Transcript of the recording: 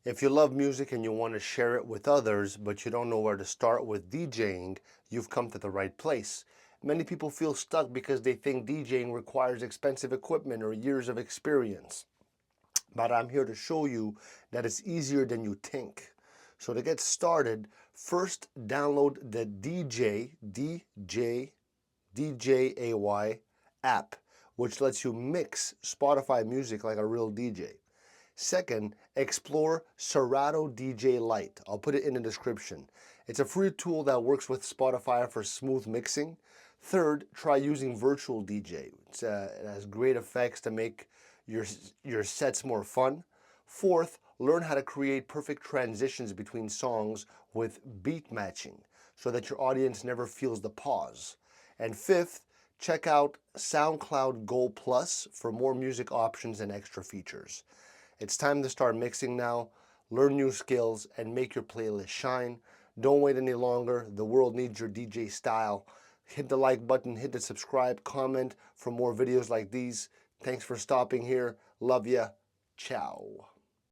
If you love music and you want to share it with others, but you don't know where to start with DJing, you've come to the right place. Many people feel stuck because they think DJing requires expensive equipment or years of experience. But I'm here to show you that it's easier than you think. So to get started, first download the DJAY app, which lets you mix Spotify music like a real DJ. Second, explore Serato DJ Lite. I'll put it in the description. It's a free tool that works with Spotify for smooth mixing. Third, try using Virtual DJ. It has great effects to make your, your sets more fun. Fourth, learn how to create perfect transitions between songs with beat matching so that your audience never feels the pause. And fifth, check out SoundCloud Gold Plus for more music options and extra features. It's time to start mixing now, learn new skills, and make your playlist shine. Don't wait any longer. The world needs your DJ style. Hit the like button, hit the subscribe, comment for more videos like these. Thanks for stopping here. Love ya. Ciao.